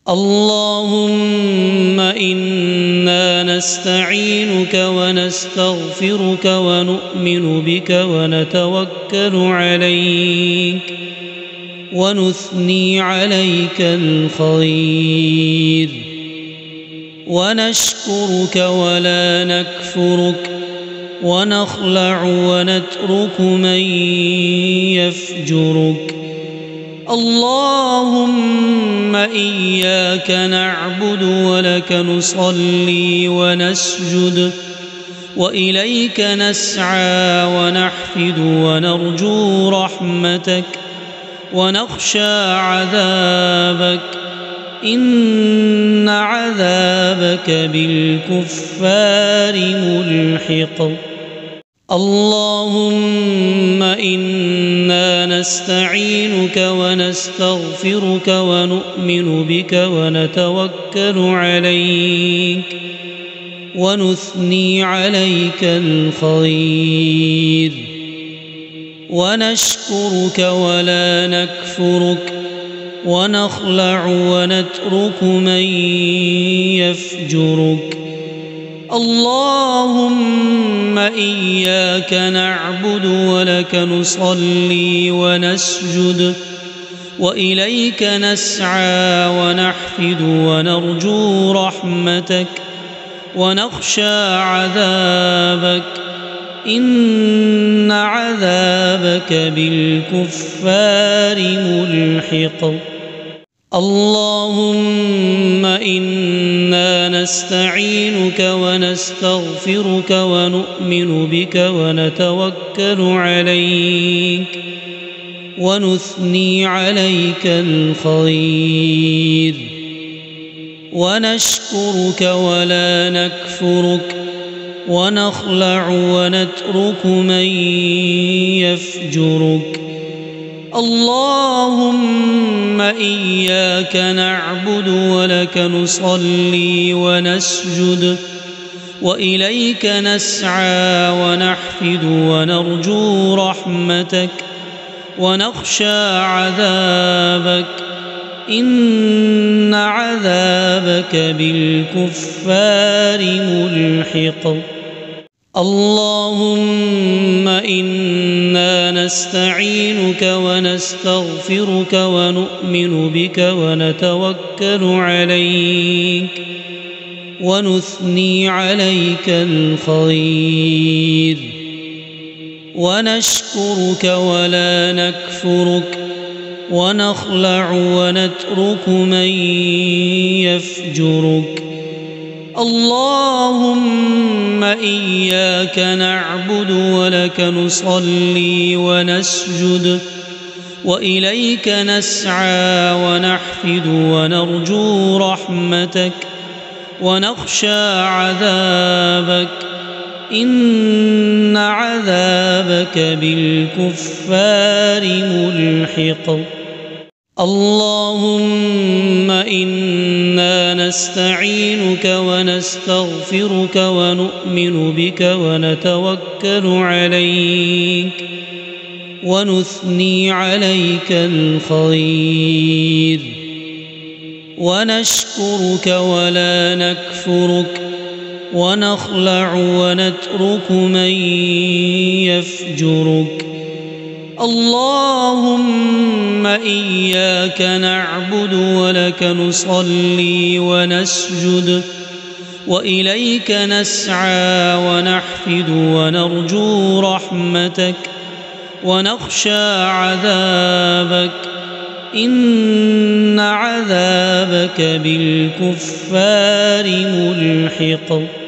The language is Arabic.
اللهم إنا نستعينك ونستغفرك ونؤمن بك ونتوكل عليك ونثني عليك الخير ونشكرك ولا نكفرك ونخلع ونترك من يفجرك. اللهم إياك نعبد ولك نصلي ونسجد وإليك نسعى ونحفد ونرجو رحمتك ونخشى عذابك إن عذابك بالكفار ملحق. اللهم إنا نستعينك ونستغفرك ونؤمن بك ونتوكل عليك ونثني عليك الخير ونشكرك ولا نكفرك ونخلع ونترك من يفجرك. اللهم إياك نعبد ولك نصلي ونسجد وإليك نسعى ونحفد ونرجو رحمتك ونخشى عذابك إن عذابك بالكفار ملحق. اللهم إنا نستعينك ونستغفرك ونؤمن بك ونتوكل عليك ونثني عليك الخير ونشكرك ولا نكفرك ونخلع ونترك من يفجرك. اللهم إياك نعبد ولك نصلي ونسجد وإليك نسعى ونحفد ونرجو رحمتك ونخشى عذابك إن عذابك بالكفار ملحق. اللهم إنا نستعينك ونستغفرك ونؤمن بك ونتوكل عليك ونثني عليك الخير ونشكرك ولا نكفرك ونخلع ونترك من يفجرك. اللهم إياك نعبد ولك نصلي ونسجد وإليك نسعى ونحفد ونرجو رحمتك ونخشى عذابك إن عذابك بالكفار ملحق. اللهم إنا نستعينك ونستغفرك ونؤمن بك ونتوكل عليك ونثني عليك الخير ونشكرك ولا نكفرك ونخلع ونترك من يفجرك. اللهم إياك نعبد ولك نصلي ونسجد وإليك نسعى ونحفد ونرجو رحمتك ونخشى عذابك إن عذابك بالكفار ملحق.